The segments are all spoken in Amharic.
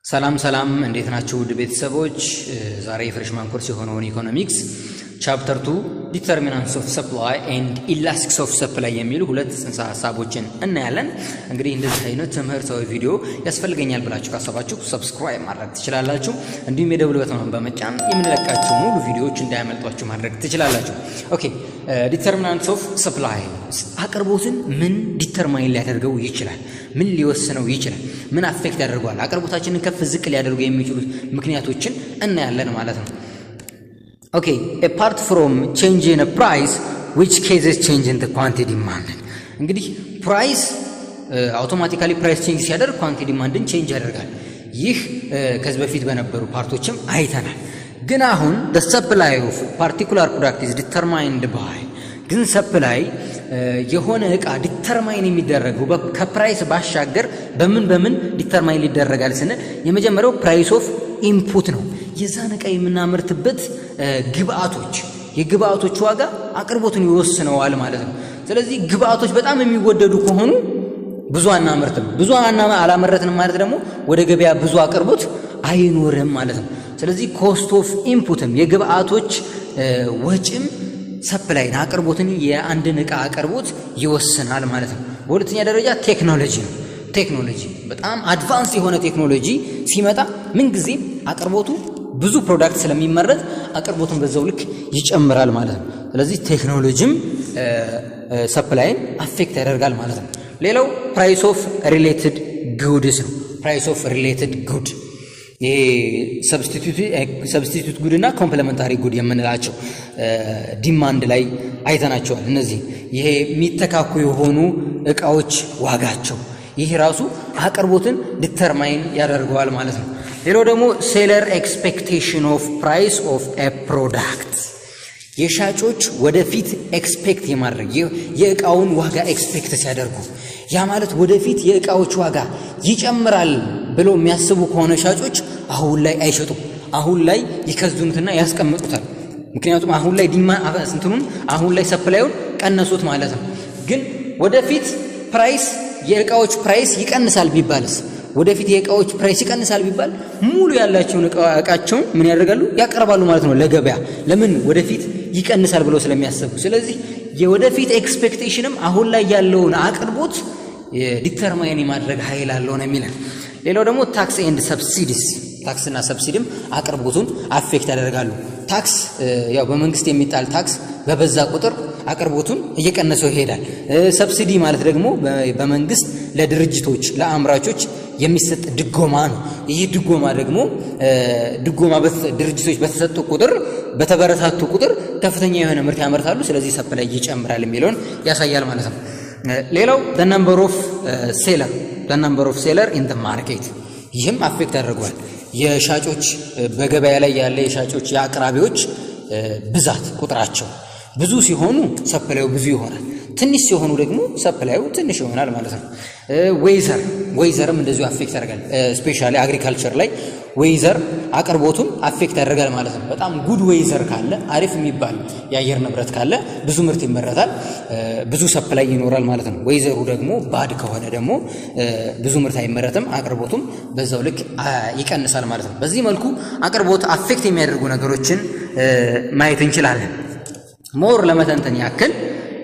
ሰላም ሰላም እንዴት ናችሁ ውድ ቤተሰቦች ዛሬ ፍሬሽማን ኮርስ የሆነውን ኢኮኖሚክስ ቻፕተር 2 ዲተርሚናንትስ ኦፍ ሰፕላይ ኤንድ ኢላስቲክስ ኦፍ ሰፕላይ የሚሉ ሁለት ጽንሰ ሐሳቦችን እናያለን። እንግዲህ እንደዚህ አይነት ትምህርታዊ ቪዲዮ ያስፈልገኛል ብላችሁ ካሰባችሁ ሰብስክራይብ ማድረግ ትችላላችሁ። እንዲሁም የደውል በተኑን በመጫን የምንለቃቸው ሙሉ ቪዲዮዎች እንዳያመልጧችሁ ማድረግ ትችላላችሁ። ኦኬ ዲተርሚናንትስ ኦፍ ሰፕላይ አቅርቦትን ምን ዲተርማይን ሊያደርገው ይችላል? ምን ሊወስነው ይችላል? ምን አፌክት ያደርጋል? አቅርቦታችንን ከፍ ዝቅ ሊያደርጉ የሚችሉት ምክንያቶችን እናያለን ማለት ነው። Okay, apart from change in a price, which cases change in the quantity demanded? እንግዲህ ፕራይስ አውቶማቲካሊ ፕራይስ ቼንጅ ሲያደርግ ኳንቲቲ ዲማንድን ቼንጅ ያደርጋል። ይህ ከዚህ በፊት በነበሩ ፓርቶችም አይተናል። ግን አሁን the supply of particular product is determined by ግን ሰፕላይ የሆነ እቃ ዲተርማይን የሚደረገው ከፕራይስ ባሻገር በምን ዲተርማይን ሊደረጋል ስንል የመጀመሪያው ፕራይስ ኦፍ ኢንፑት ነው። የዛን እቃ የምናመርትበት ግብአቶች የግብአቶች ዋጋ አቅርቦቱን ይወስነዋል ማለት ነው። ስለዚህ ግብአቶች በጣም የሚወደዱ ከሆኑ ብዙ አናመርትም። ብዙ አላመረትንም ማለት ደግሞ ወደ ገበያ ብዙ አቅርቦት አይኖርም ማለት ነው። ስለዚህ ኮስት ኦፍ ኢንፑትም የግብአቶች ወጪም ሰፕላይን አቅርቦትን የአንድን እቃ አቅርቦት ይወስናል ማለት ነው። በሁለተኛ ደረጃ ቴክኖሎጂ ነው። ቴክኖሎጂ በጣም አድቫንስ የሆነ ቴክኖሎጂ ሲመጣ ምን ጊዜ አቅርቦቱ ብዙ ፕሮዳክት ስለሚመረት አቅርቦቱን በዛው ልክ ይጨምራል ማለት ነው። ስለዚህ ቴክኖሎጂም ሰፕላይን አፌክት ያደርጋል ማለት ነው። ሌላው ፕራይስ ኦፍ ሪሌትድ ጉድስ ነው። ፕራይስ ኦፍ ሪሌትድ ጉድ ይሄ ሰብስቲቱት ጉድ እና ኮምፕሊመንታሪ ጉድ የምንላቸው ዲማንድ ላይ አይተናቸዋል። እነዚህ ይሄ የሚተካኩ የሆኑ እቃዎች ዋጋቸው ይህ ራሱ አቅርቦትን ዲተርማይን ያደርገዋል ማለት ነው። ሌላው ደግሞ ሴለር ኤክስፔክቴሽን ኦፍ ፕራይስ ኦፍ ኤ ፕሮዳክት የሻጮች ወደፊት ኤክስፔክት የማድረግ የእቃውን ዋጋ ኤክስፔክት ሲያደርጉ ያ ማለት ወደፊት የእቃዎች ዋጋ ይጨምራል ብለው የሚያስቡ ከሆነ ሻጮች አሁን ላይ አይሸጡም። አሁን ላይ ይከዙኑትና ያስቀምጡታል። ምክንያቱም አሁን ላይ አሁን ላይ ሰፕላዩን ቀነሱት ማለት ነው። ግን ወደፊት ፕራይስ የእቃዎች ፕራይስ ይቀንሳል ቢባልስ ወደፊት የእቃዎች ፕራይስ ይቀንሳል ቢባል ሙሉ ያላቸውን እቃቸውን ምን ያደርጋሉ? ያቀርባሉ ማለት ነው ለገበያ። ለምን? ወደፊት ይቀንሳል ብለው ስለሚያስቡ። ስለዚህ የወደፊት ኤክስፔክቴሽንም አሁን ላይ ያለውን አቅርቦት ዲተርማይን የማድረግ ኃይል አለው ነው የሚለን። ሌላው ደግሞ ታክስ ኤንድ ሰብሲዲስ ታክስና ሰብሲዲም አቅርቦቱን አፌክት ያደርጋሉ። ታክስ ያው በመንግስት የሚጣል ታክስ በበዛ ቁጥር አቅርቦቱን እየቀነሰው ይሄዳል። ሰብሲዲ ማለት ደግሞ በመንግስት ለድርጅቶች ለአምራቾች የሚሰጥ ድጎማ ነው። ይህ ድጎማ ደግሞ ድርጅቶች በተሰጡ ቁጥር በተበረታቱ ቁጥር ከፍተኛ የሆነ ምርት ያመርታሉ። ስለዚህ ሰፕላይ ይጨምራል የሚለውን ያሳያል ማለት ነው። ሌላው the number of seller in the market ይህም አፌክት ያደርገዋል። የሻጮች በገበያ ላይ ያለ የሻጮች የአቅራቢዎች ብዛት ቁጥራቸው ብዙ ሲሆኑ ሰፕላዩ ብዙ ይሆናል። ትንሽ ሲሆኑ ደግሞ ሰፕላዩ ትንሽ ይሆናል ማለት ነው። ዌዘርም እንደዚሁ አፌክት ያደርጋል። ስፔሻሊ አግሪካልቸር ላይ ዌዘር አቅርቦቱን አፌክት ያደርጋል ማለት ነው። በጣም ጉድ ዌዘር ካለ አሪፍ የሚባል የአየር ንብረት ካለ ብዙ ምርት ይመረታል፣ ብዙ ሰፕላይ ይኖራል ማለት ነው። ዌዘሩ ደግሞ ባድ ከሆነ ደግሞ ብዙ ምርት አይመረትም፣ አቅርቦቱም በዛው ልክ ይቀንሳል ማለት ነው። በዚህ መልኩ አቅርቦት አፌክት የሚያደርጉ ነገሮችን ማየት እንችላለን። ሞር ለመተንተን ያክል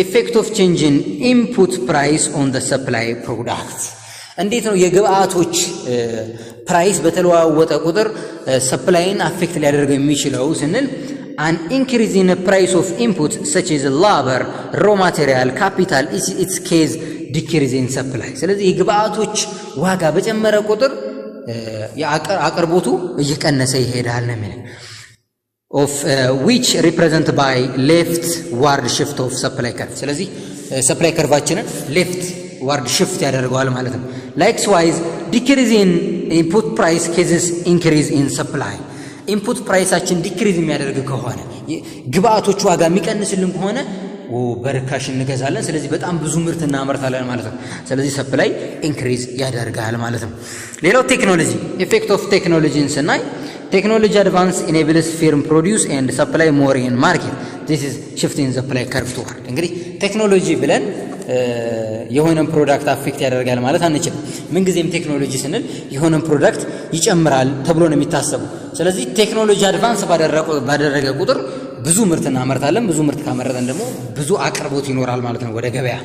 ኢፌክት ኦፍ ቼንጅ ኢን ኢንፑት ፕራይስ ኦን ዘ ሰፕላይ ፕሮዳክት እንዴት ነው የግብአቶች ፕራይስ በተለዋወጠ ቁጥር ሰፕላይን አፌክት ሊያደርገው የሚችለው ስንል an increase in the price of input such as labor, raw material, capital its case decrease in supply። ስለዚህ የግብአቶች ዋጋ በጨመረ ቁጥር አቅርቦቱ እየቀነሰ ይሄዳል ነው የሚለው of which represent by left ward shift of supply curve። ስለዚህ supply curveአችንን left ward shift ያደርገዋል ማለት ነው። likewise decrease in input price cases increase in supply። input priceአችን decrease የሚያደርግ ከሆነ ግብአቶች ዋጋ የሚቀንስልን ከሆነ በርካሽ እንገዛለን። ስለዚህ በጣም ብዙ ምርት እናመርታለን ማለት ነው። ስለዚህ ሰፕላይ ኢንክሪዝ ያደርጋል ማለት ነው። ሌላው ቴክኖሎጂ ኢፌክት ኦፍ ቴክኖሎጂን ስናይ ቴክኖሎጂ አድቫንስ ኢኔብልስ ፊርም ፕሮዲዩስ ኤንድ ሰፕላይ ሞር ኢን ማርኬት ዚስ ኢዝ ሽፍቲንግ ዘ ሰፕላይ ከርቭ ቱዋርድ። እንግዲህ ቴክኖሎጂ ብለን የሆነን ፕሮዳክት አፌክት ያደርጋል ማለት አንችልም። ምን ጊዜም ቴክኖሎጂ ስንል የሆነን ፕሮዳክት ይጨምራል ተብሎ ነው የሚታሰበው። ስለዚህ ቴክኖሎጂ አድቫንስ ባደረገ ቁጥር ብዙ ምርት እናመርታለን። ብዙ ምርት ካመረተን ደግሞ ብዙ አቅርቦት ይኖራል ማለት ነው ወደ ገበያ።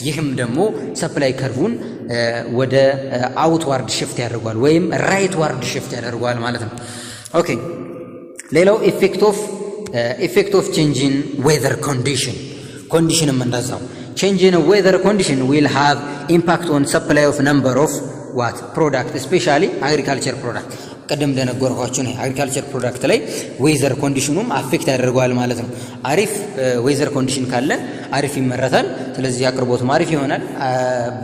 ይህም ደግሞ ሰፕላይ ከርቡን ወደ አውትዋርድ ሽፍት ያደርጓል ወይም ራይት ዋርድ ሽፍት ያደርጓል ማለት ነው። ኦኬ ሌላው ኢፌክት ኦፍ ቼንጅ ኢን ዌዘር ኮንዲሽንም እንደዛው change in weather condition will have impact on supply of number of what product especially agriculture product ቀደም እንደነገርኳችሁ ነው agriculture product ላይ ዌዘር ኮንዲሽኑም አፌክት ያደርጋል ማለት ነው። አሪፍ ዌዘር ኮንዲሽን ካለ አሪፍ ይመረታል፣ ስለዚህ አቅርቦቱም አሪፍ ይሆናል።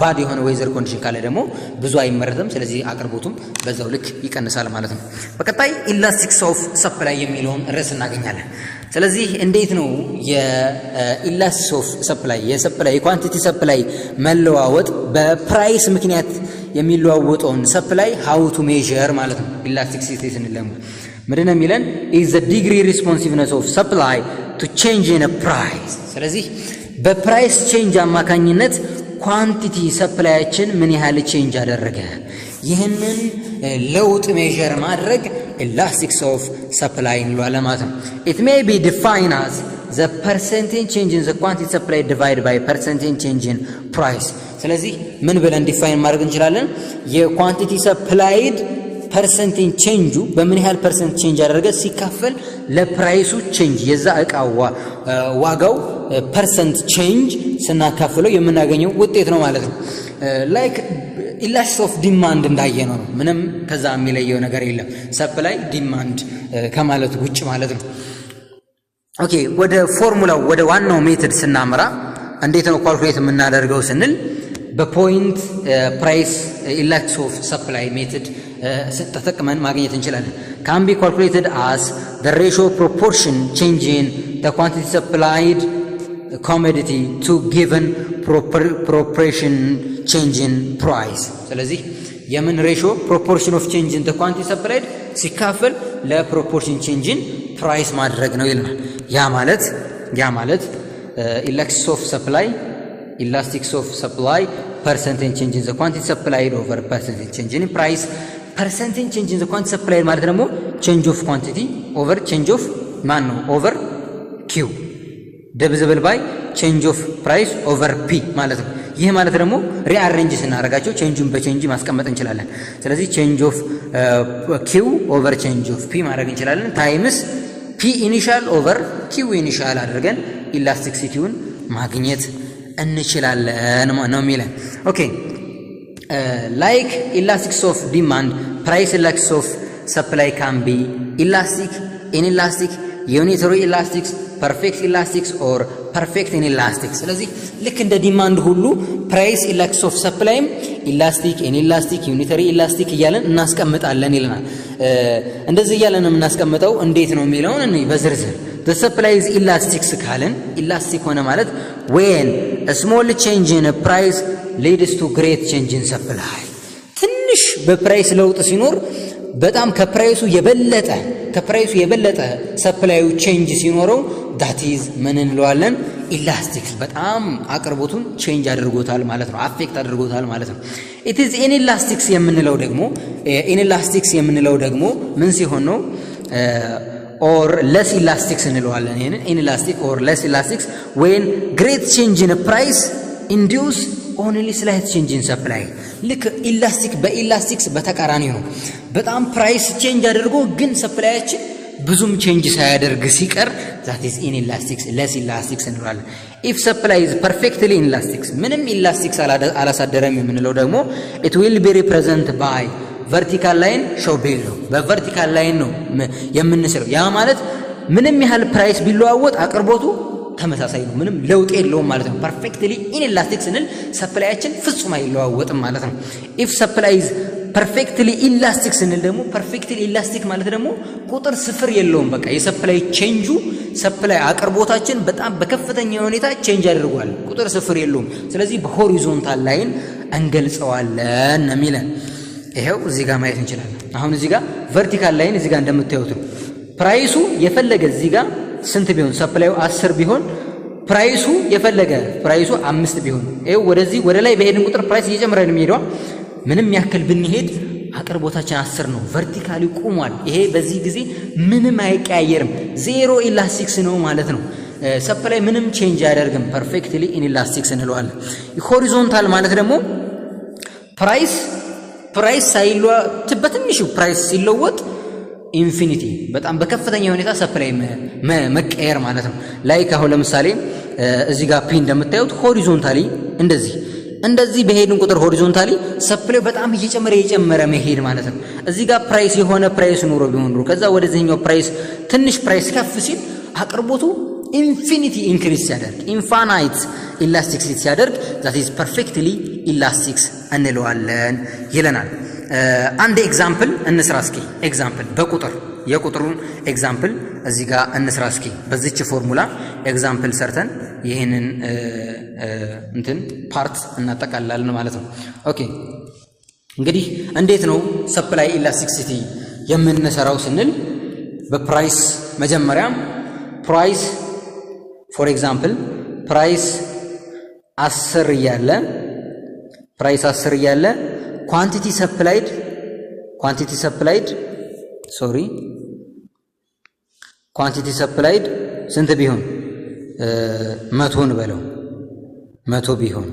ባድ የሆነ ዌዘር ኮንዲሽን ካለ ደግሞ ብዙ አይመረትም፣ ስለዚህ አቅርቦቱም በዛው ልክ ይቀንሳል ማለት ነው። በቀጣይ ኢላስቲክስ ኦፍ ሰፕላይ የሚለውን ርዕስ እናገኛለን። ስለዚህ እንዴት ነው የኢላስቲክስ ኦፍ ሰፕላይ የሰፕላይ የኳንቲቲ ሰፕላይ መለዋወጥ በፕራይስ ምክንያት የሚለዋወጠውን ሰፕላይ ሃው ቱ ሜዠር ማለት ነው። ኢላስቲክሲቲ ስንለሙ ምንድነው የሚለን is the degree responsiveness of supply to change in a price። ስለዚህ በፕራይስ ቼንጅ አማካኝነት ኳንቲቲ ሰፕላያችን ምን ያህል ቼንጅ አደረገ፣ ይህንን ለውጥ ሜዠር ማድረግ ኢላስቲክስ ኦፍ ሰፕላይ እንለዋለን ማለት ነው። it may be defined as the percentage change in the quantity supply divided by percentage change in price። ስለዚህ ምን ብለን ዲፋይን ማድረግ እንችላለን? የኳንቲቲ ሰፕላይድ ፐርሰንቴጅ ቼንጁ በምን ያህል ፐርሰንት ቼንጅ አደረገ ሲካፈል ለፕራይሱ ቼንጅ የዛ እቃ ዋጋው ፐርሰንት ቼንጅ ስናካፍለው የምናገኘው ውጤት ነው ማለት ነው። ላይክ ኢላስቲክስ ኦፍ ዲማንድ እንዳየነው ነው። ምንም ከዛ የሚለየው ነገር የለም ሰፕላይ ዲማንድ ከማለት ውጭ ማለት ነው። ኦኬ ወደ ፎርሙላው ወደ ዋናው ሜተድ ስናመራ እንዴት ነው ካልኩሌት የምናደርገው ስንል በፖይንት ፕራይስ ኢላስቲክስ ኦፍ ሰፕላይ ሜተድ ተጠቅመን ማግኘት እንችላለን። can be calculated as the ratio proportion change in the quantity supplied commodity to given proportion change in price። ስለዚህ የምን ሬሽዮ proportion of change in the quantity supplied ሲካፈል ለproportion change in price ማድረግ ነው ይልናል። ያ ማለት elasticity of supply percentage change in the quantity supplied over percentage change in price percentage change in the quantity supplied ማለት ደግሞ change of quantity over change of over q divisible by change of price over p ማለት ነው። ይህ ማለት ደግሞ ሪአሬንጅ ስናደርጋቸው ቼንጁን በቼንጅ ማስቀመጥ እንችላለን። ስለዚህ change of q over change of p ማድረግ እንችላለን ታይምስ p ኢኒሻል ኦቨር q ኢኒሻል አድርገን ኢላስቲክሲቲውን ማግኘት እንችላለን ነው የሚለን። ኦኬ ላይክ ኢላስቲክስ ኦፍ ዲማንድ ፕራይስ ኢላስቲክስ ኦፍ ሰፕላይ ካን ቢ ኢላስቲክ ኢንኢላስቲክ ዩኒተሪ ኢላስቲክስ ፐርፌክት ኢላስቲክስ ኦር ፐርፌክት ኢንኢላስቲክ። ስለዚህ ልክ እንደ ዲማንድ ሁሉ ፕራይስ ኢላስቲክስ ኦፍ ሰፕላይም ኢላስቲክ ኢንኢላስቲክ ዩኒተሪ ኢላስቲክ እያለን እናስቀምጣለን ይለናል። እንደዚህ እያለን የምናስቀምጠው እንዴት ነው የሚለውን እኔ በዝርዝር the supply is elastic ካለን ኢላስቲክ ሆነ ማለት when a small change in a price leads to great change in supply። ትንሽ በፕራይስ ለውጥ ሲኖር በጣም ከፕራይሱ የበለጠ ሰፕላዩ ቼንጅ ሲኖረው that is ምን እንለዋለን ኢላስቲክ በጣም አቅርቦቱን ቼንጅ አድርጎታል ማለት ነው፣ አፌክት አድርጎታል ማለት ነው። it is inelastic የምንለው ደግሞ ምን ሲሆን ነው or less elastic እንለዋለን። ይሄንን inelastic or less elastic when great change in a price induce only slight change in supply። ልክ ኢላስቲክ በኢላስቲክስ በተቃራኒ ነው። በጣም ፕራይስ ቼንጅ አድርጎ ግን ሰፕላያችን ብዙም ቼንጅ ሳያደርግ ሲቀር that is inelastic less elastic እንለዋለን። if supply is perfectly inelastic ምንም ኢላስቲክስ አላሳደረም የምንለው ደግሞ it will be represented by vertical line show below በvertical line ነው የምንስለው። ያ ማለት ምንም ያህል ፕራይስ ቢለዋወጥ አቅርቦቱ ተመሳሳይ ነው፣ ምንም ለውጥ የለውም ማለት ነው። ፐርፌክትሊ ኢንኢላስቲክ ስንል ሰፕላያችን ፍጹም አይለዋወጥም ማለት ነው። if supply is perfectly elastic ስንል ደግሞ perfectly elastic ማለት ደግሞ ቁጥር ስፍር የለውም። በቃ የሰፕላይ ቼንጁ ሰፕላይ አቅርቦታችን በጣም በከፍተኛ ሁኔታ ቼንጅ አድርጓል፣ ቁጥር ስፍር የለውም። ስለዚህ በሆሪዞንታል ላይን እንገልጸዋለን ነው የሚለን። ይሄው እዚህ ጋር ማየት እንችላለን። አሁን እዚህ ጋር ቨርቲካል ላይን እዚህ ጋር እንደምታዩት ነው። ፕራይሱ የፈለገ እዚህ ጋር ስንት ቢሆን ሰፕላዩ 10 ቢሆን ፕራይሱ የፈለገ ፕራይሱ 5 ቢሆን ይሄው ወደዚህ ወደ ላይ በሄድን ቁጥር ፕራይስ እየጨመረ ነው የሚሄደው። ምንም ያክል ብንሄድ አቅርቦታችን 10 ነው፣ ቨርቲካሊ ቆሟል። ይሄ በዚህ ጊዜ ምንም አይቀያየርም፣ ዜሮ ኢላስቲክስ ነው ማለት ነው። ሰፕላይ ምንም ቼንጅ አያደርግም፣ ፐርፌክትሊ ኢንኢላስቲክስ እንለዋለን። ሆሪዞንታል ማለት ደግሞ ፕራይስ ሳይለወጥ በትንሹ ፕራይስ ሲለወጥ ኢንፊኒቲ በጣም በከፍተኛ ሁኔታ ሰፕላይ መቀየር ማለት ነው። ላይክ አሁን ለምሳሌ እዚህ ጋር ፒ እንደምታዩት ሆሪዞንታሊ እንደዚህ በሄድን ቁጥር ሆሪዞንታሊ ሰፕላይ በጣም እየጨመረ መሄድ ማለት ነው። እዚህ ጋር ፕራይስ የሆነ ፕራይስ ኑሮ ቢሆን ኑሮ ከዛ ወደዚህኛው ፕራይስ ትንሽ ፕራይስ ከፍ ሲል አቅርቦቱ ኢንፊኒቲ ኢንክሪዝ ሲያደርግ ኢንፋናይት ኢላስቲክሲቲ ሲያደርግ that is perfectly ኢላስቲክስ እንለዋለን ይለናል። አንድ ኤግዛምፕል እንስራ እስኪ። ኤግዛምፕል በቁጥር የቁጥሩን ኤግዛምፕል እዚህ ጋር እንስራ እስኪ። በዚች ፎርሙላ ኤግዛምፕል ሰርተን ይሄንን እንትን ፓርት እናጠቃልላለን ማለት ነው። ኦኬ እንግዲህ እንዴት ነው ሰፕላይ ኢላስቲክሲቲ የምንሰራው ስንል በፕራይስ መጀመሪያ ፕራይስ ፎር ኤግዛምፕል ፕራይስ 10 እያለ ኳንቲቲ ሰፕላይድ ስንት ቢሆን 100 በለው 100 ቢሆን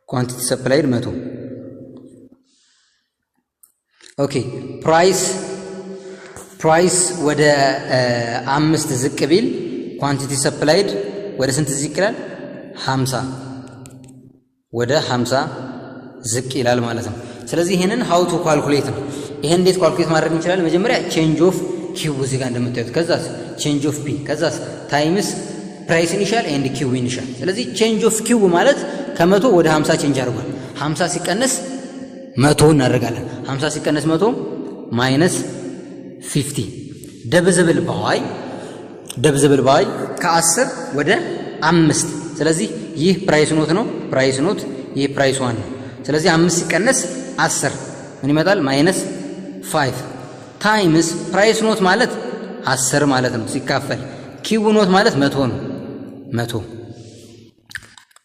ኳንቲቲ ሰፕላይድ 100 ኦኬ ፕራይስ ወደ 5 ዝቅ ቢል ኳንቲቲ ሰፕላይድ ወደ ስንት ዝቅ ይላል? 50 ወደ 50 ዝቅ ይላል ማለት ነው። ስለዚህ ይሄንን ሃው ቱ ካልኩሌት ነው። ይሄን እንዴት ካልኩሌት ማድረግ እንችላለን? መጀመሪያ ቼንጅ ኦፍ ኪው እዚህ ጋር እንደምታዩት፣ ከዛስ ቼንጅ ኦፍ ፒ፣ ከዛስ ታይምስ ፕራይስ ኢኒሻል ኤንድ ኪው ኢኒሻል። ስለዚህ ቼንጅ ኦፍ ኪው ማለት ከ100 ወደ 50 ቼንጅ አድርጓል። 50 ሲቀነስ 100 እናደርጋለን። 50 ሲቀነስ 100 ማይነስ 50 ደብዝብል ባይ ከ10 ወደ 5። ስለዚህ ይህ ፕራይስ ኖት ነው፣ ፕራይስ ኖት፣ ይህ ፕራይስ ዋን ነው። ስለዚህ 5 ሲቀነስ 10 ምን ይመጣል? ማይነስ 5 ታይምስ ፕራይስ ኖት ማለት 10 ማለት ነው ሲካፈል ኪው ኖት ማለት 100 ነው 100።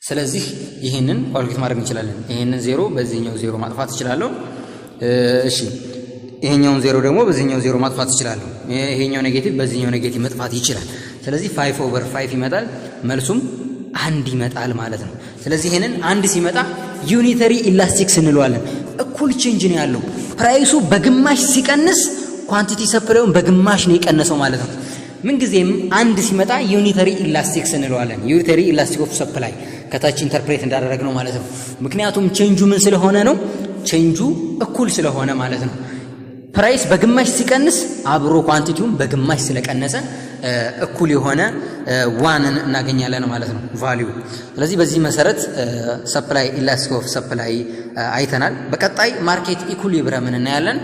ስለዚህ ይህንን ኳልኩሌት ማድረግ እንችላለን። ይህንን ዜሮ በዚህኛው ዜሮ ማጥፋት እችላለሁ። እሺ ይሄኛውን ዜሮ ደግሞ በዚህኛው ዜሮ ማጥፋት እችላለሁ። ይሄኛው ኔጌቲቭ በዚህኛው ኔጌቲቭ መጥፋት ይችላል። ስለዚህ 5/5 ይመጣል፣ መልሱም 1 ይመጣል ማለት ነው። ስለዚህ ይሄንን 1 ሲመጣ ዩኒተሪ ኢላስቲክስ እንለዋለን። እኩል ቼንጅ ነው ያለው። ፕራይሱ በግማሽ ሲቀንስ ኳንቲቲ ሰፕላዩን በግማሽ ነው የቀነሰው ማለት ነው። ምንጊዜም 1 ሲመጣ ዩኒተሪ ኢላስቲክስ እንለዋለን። ዩኒተሪ ኢላስቲክ ኦፍ ሰፕላይ ከታች ኢንተርፕሬት እንዳደረግ ነው ማለት ነው። ምክንያቱም ቼንጁ ምን ስለሆነ ነው? ቼንጁ እኩል ስለሆነ ማለት ነው። ፕራይስ በግማሽ ሲቀንስ አብሮ ኳንቲቲውን በግማሽ ስለቀነሰ እኩል የሆነ ዋንን እናገኛለን ማለት ነው ቫልዩ። ስለዚህ በዚህ መሰረት ሰፕላይ ኢላስቲክ ኦፍ ሰፕላይ አይተናል። በቀጣይ ማርኬት ኢኩሊብረምን እናያለን።